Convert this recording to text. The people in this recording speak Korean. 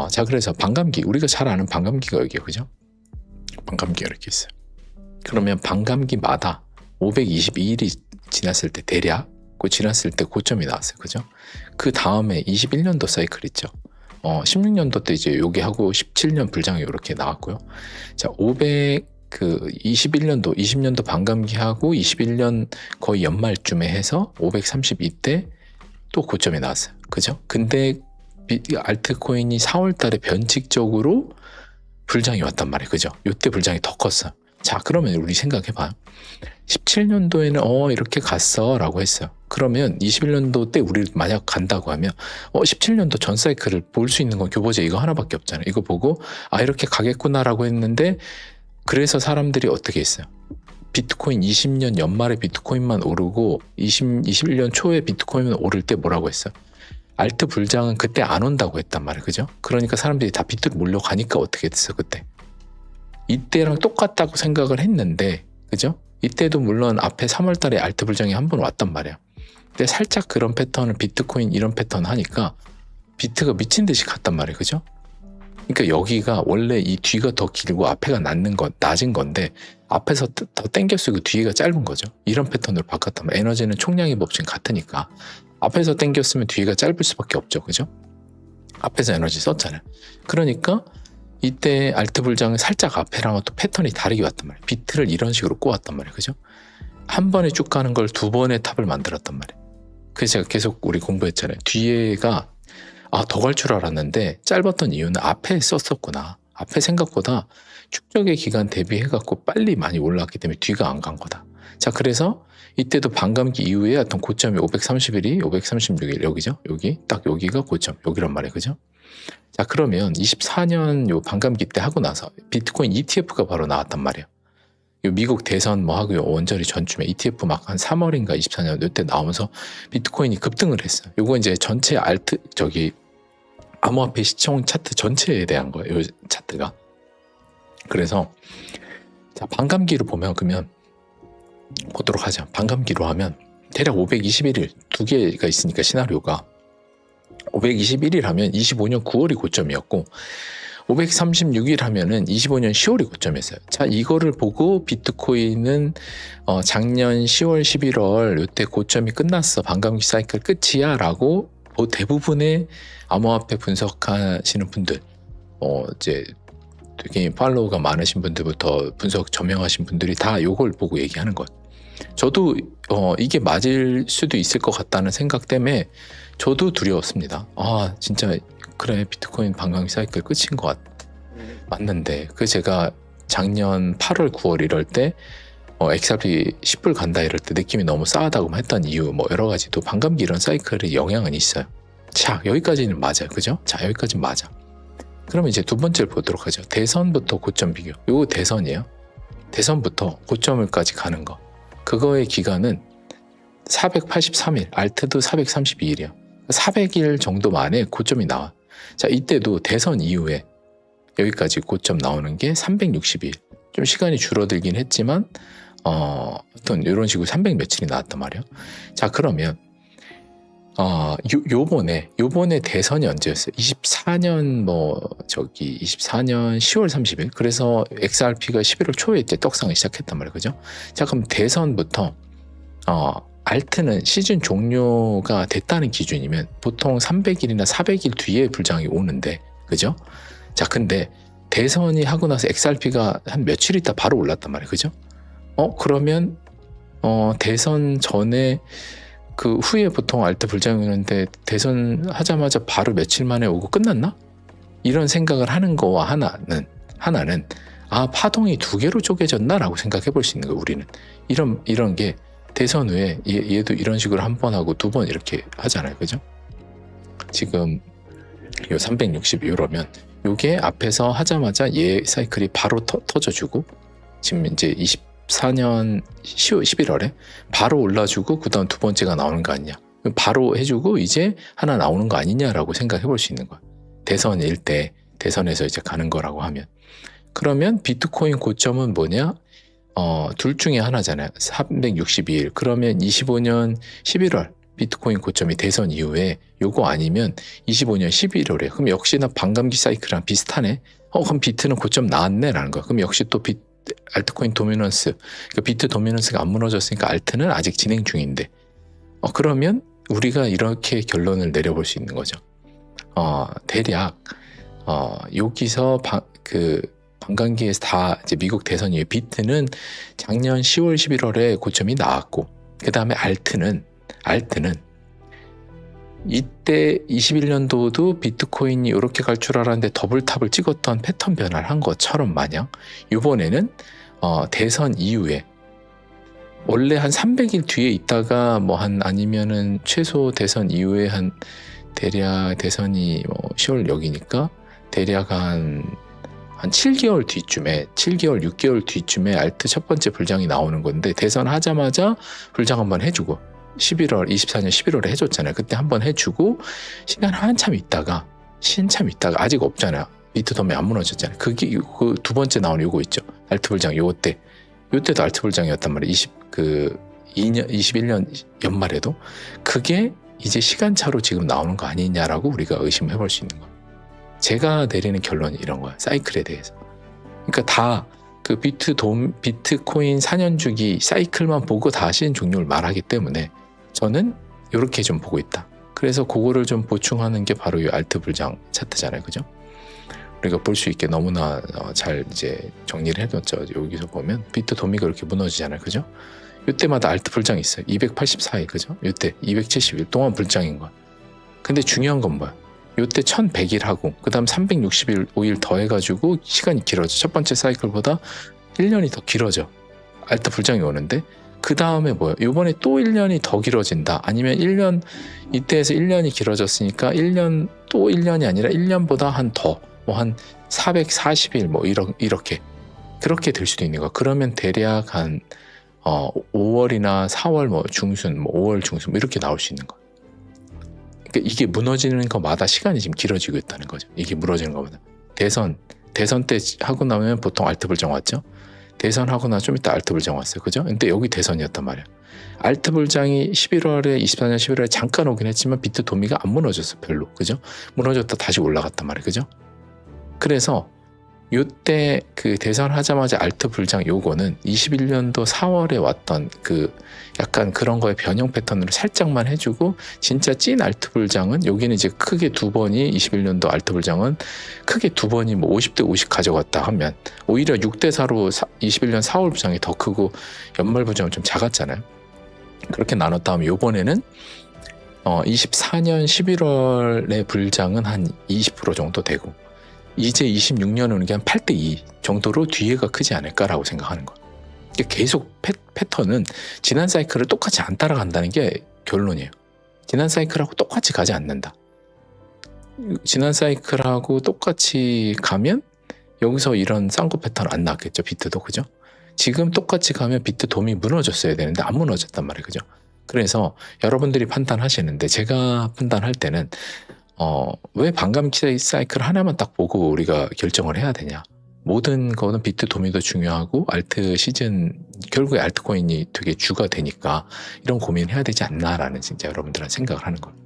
자, 그래서 반감기, 우리가 잘 아는 반감기가 여기에요, 그죠? 반감기가 이렇게 있어요. 그러면 반감기마다 522일이 지났을 때 대략 지났을 때 고점이 나왔어요, 그죠? 그 다음에 21년도 사이클 있죠. 16년도 때 이제 요게 하고 17년 불장이 이렇게 나왔고요. 자, 21년도, 20년도 반감기하고 21년 거의 연말쯤에 해서 532때 또 고점이 나왔어요, 그죠? 근데 알트코인이 4월 달에 변칙적으로 불장이 왔단 말이에요, 그죠? 요때 불장이 더 컸어요. 자, 그러면 우리 생각해봐요. 17년도에는 이렇게 갔어 라고 했어요. 그러면 21년도 때 우리 만약 간다고 하면 17년도 전 사이클을 볼 수 있는 건 교보제 이거 하나밖에 없잖아요. 이거 보고 이렇게 가겠구나 라고 했는데, 그래서 사람들이 어떻게 했어요? 비트코인 20년 연말에 비트코인만 오르고 21년 초에 비트코인만 오를 때 뭐라고 했어요? 알트 불장은 그때 안 온다고 했단 말이에요, 그죠? 그러니까 사람들이 다 비트로 몰려가니까 어떻게 됐어 그때? 이때랑 똑같다고 생각을 했는데, 그죠? 이때도 물론 앞에 3월 달에 알트 불장이 한 번 왔단 말이야. 근데 살짝 그런 패턴을 비트코인 이런 패턴 하니까 비트가 미친 듯이 갔단 말이에요, 그죠? 그러니까 여기가 원래 이 뒤가 더 길고 앞에가 낮은 건데 앞에서 더 땡겨 쓰고 뒤가 짧은 거죠. 이런 패턴으로 바꿨단 말이에요. 에너지는 총량의 법칙 같으니까 앞에서 땡겨 쓰면 뒤가 짧을 수밖에 없죠, 그죠? 앞에서 에너지 썼잖아요. 그러니까 이때 알트 불장은 살짝 앞에랑 또 패턴이 다르게 왔단 말이에요. 비트를 이런 식으로 꼬았단 말이에요, 그죠? 한 번에 쭉 가는 걸 두 번의 탑을 만들었단 말이에요. 그래서 제가 계속 우리 공부했잖아요. 뒤에가 더 갈 줄 알았는데 짧았던 이유는 앞에 썼었구나. 앞에 생각보다 축적의 기간 대비해갖고 빨리 많이 올라왔기 때문에 뒤가 안 간 거다. 자, 그래서 이때도 반감기 이후에 어떤 고점이 531이 536일 여기죠. 여기 딱 여기가 고점, 여기란 말이에요, 그죠? 자, 그러면 24년 요 반감기 때 하고 나서 비트코인 ETF가 바로 나왔단 말이에요. 요 미국 대선 뭐 하고 원저리 전쯤에 ETF 막 한 3월인가 24년 요때 나오면서 비트코인이 급등을 했어요. 요거 이제 전체 암호화폐 시총 차트 전체에 대한 거예요, 요 차트가. 그래서 자, 반감기로 보면 그러면 보도록 하죠. 반감기로 하면 대략 521일 두 개가 있으니까 시나리오가 521일 하면 25년 9월이 고점이었고 536일 하면은 25년 10월이 고점이었어요. 자, 이거를 보고 비트코인은 작년 10월 11월 요때 고점이 끝났어, 반감기 사이클 끝이야 라고 대부분의 암호화폐 분석하시는 분들, 이제 되게 팔로우가 많으신 분들부터 분석 저명하신 분들이 다 요걸 보고 얘기하는 것. 저도 이게 맞을 수도 있을 것 같다는 생각 때문에 저도 두려웠습니다. 진짜 그래, 비트코인 반감기 사이클 끝인 것 맞는데, 제가 작년 8월 9월 이럴 때 XRP 10불 간다 이럴 때 느낌이 너무 싸하다고 했던 이유 뭐 여러 가지, 또 반감기 이런 사이클의 영향은 있어요. 자, 여기까지는 맞아요, 그죠? 자, 여기까지는 맞아. 그러면 이제 두 번째를 보도록 하죠. 대선부터 고점 비교. 요거 대선이에요. 대선부터 고점을까지 가는 거. 그거의 기간은 483일, 알트도 432일이에요. 400일 정도 만에 고점이 나와. 자, 이때도 대선 이후에 여기까지 고점 나오는 게 360일. 좀 시간이 줄어들긴 했지만 어떤 이런 식으로 300 며칠이 나왔단 말이에요. 자, 그러면 요번에 대선이 언제였어요? 24년 24년 10월 30일. 그래서 XRP가 11월 초에 이때 떡상을 시작했단 말이에요, 그죠? 자, 그럼 대선부터 알트는 시즌 종료가 됐다는 기준이면 보통 300일이나 400일 뒤에 불장이 오는데, 그죠? 자, 근데 대선이 하고 나서 XRP가 한 며칠 있다 바로 올랐단 말이에요, 그죠? 그러면 대선 전에 그 후에 보통 알트 불장이 오는데 대선 하자마자 바로 며칠 만에 오고 끝났나? 이런 생각을 하는 거와 하나는 파동이 두 개로 쪼개졌나? 라고 생각해 볼 수 있는 거예요, 우리는. 이런 게 대선 후에 얘도 이런 식으로 한 번 하고 두 번 이렇게 하잖아요, 그죠? 지금 요 360 이러면 요게 앞에서 하자마자 얘 사이클이 바로 터져주고, 지금 이제 24년 11월에 바로 올라주고 그 다음 두 번째가 나오는 거 아니냐, 바로 해주고 이제 하나 나오는 거 아니냐라고 생각해 볼 수 있는 거야. 대선일 때 대선에서 이제 가는 거라고 하면. 그러면 비트코인 고점은 뭐냐? 둘 중에 하나잖아요. 362일. 그러면 25년 11월 비트코인 고점이 대선 이후에 요거 아니면 25년 11월에 그럼 역시나 반감기 사이클이랑 비슷하네. 그럼 비트는 고점 나왔네 라는 거야. 그럼 역시 또 알트코인 도미넌스, 그러니까 비트 도미넌스가 안 무너졌으니까 알트는 아직 진행 중인데 그러면 우리가 이렇게 결론을 내려볼 수 있는 거죠. 대략 여기서 반감기에서 다 이제 미국 대선 이후에 비트는 작년 10월 11월에 고점이 나왔고 그 다음에 알트는 이때 21년도도 비트코인이 이렇게 갈 줄 알았는데 더블탑을 찍었던 패턴 변화를 한 것처럼 마냥 이번에는 대선 이후에 원래 한 300일 뒤에 있다가 아니면은 최소 대선 이후에 대략 대선이 10월 여기니까 대략 한 7개월 뒤쯤에 6개월 뒤쯤에 알트 첫 번째 불장이 나오는 건데 대선 하자마자 불장 한번 해주고 24년 11월에 해줬잖아요. 그때 한번 해주고 시간 한참 있다가 아직 없잖아요. 비트 도미 안 무너졌잖아요. 그게 그 두 번째 나오는 요거 있죠. 알트 불장 요때도 알트 불장이었단 말이에요. 21년 연말에도 그게 이제 시간차로 지금 나오는 거 아니냐라고 우리가 의심해 볼 수 있는 거예요. 제가 내리는 결론이 이런 거야. 사이클에 대해서. 그러니까 다 그 비트코인 4년 주기 사이클만 보고 다 시즌 종료를 말하기 때문에 저는 이렇게 좀 보고 있다. 그래서 그거를 좀 보충하는 게 바로 이 알트 불장 차트잖아요. 그죠? 우리가 볼 수 있게 너무나 잘 이제 정리를 해뒀죠. 여기서 보면 비트 도미가 이렇게 무너지잖아요. 그죠? 이때마다 알트 불장이 있어요. 284일. 그죠? 이때 270일 동안 불장인 거야. 근데 중요한 건 뭐야? 요때 1100일 하고 그 다음 365일 더 해가지고 시간이 길어져. 첫 번째 사이클보다 1년이 더 길어져. 알트 불장이 오는데 그 다음에 뭐야? 요번에 또 1년이 더 길어진다. 아니면 1년 이때에서 1년이 길어졌으니까 1년 또 1년이 아니라 1년보다 한 440일 이렇게 그렇게 될 수도 있는 거야. 그러면 대략 한 5월이나 4월 중순 5월 중순 이렇게 나올 수 있는 거야. 그러니까 이게 무너지는 것마다 시간이 지금 길어지고 있다는 거죠. 이게 무너지는 것마다. 대선 때 하고 나면 보통 알트 불장 왔죠. 대선 하고 나 좀 이따 알트 불장 왔어요. 그죠? 근데 여기 대선이었단 말이야. 알트 불장이 24년 11월에 잠깐 오긴 했지만 비트 도미가 안 무너졌어. 별로. 그죠? 무너졌다 다시 올라갔단 말이야. 그죠? 그래서 요때 그 대선 하자마자 알트 불장 요거는 21년도 4월에 왔던 약간 그런 거에 변형 패턴으로 살짝만 해주고 진짜 찐 알트 불장은 여기는 이제 크게 두 번이 21년도 알트 불장은 크게 두 번이 50대 50 가져갔다 하면 오히려 6대 4로 21년 4월 불장이 더 크고 연말 불장은 좀 작았잖아요. 그렇게 나눴다 하면 요번에는 24년 11월의 불장은 한 20% 정도 되고 이제 26년 오는 게 한 8대2 정도로 뒤에가 크지 않을까라고 생각하는 거예요. 계속 패턴은 지난 사이클을 똑같이 안 따라간다는 게 결론이에요. 지난 사이클하고 똑같이 가지 않는다. 지난 사이클하고 똑같이 가면 여기서 이런 쌍고 패턴 안 나왔겠죠. 비트도. 그죠? 지금 똑같이 가면 비트 돔이 무너졌어야 되는데 안 무너졌단 말이에요. 그죠? 그래서 여러분들이 판단하시는데 제가 판단할 때는 왜 반감기 사이클 하나만 딱 보고 우리가 결정을 해야 되냐. 모든 거는 비트 도미도 중요하고 알트 시즌 결국에 알트코인이 되게 주가 되니까 이런 고민을 해야 되지 않나라는 진짜 여러분들한 생각을 하는 거예요.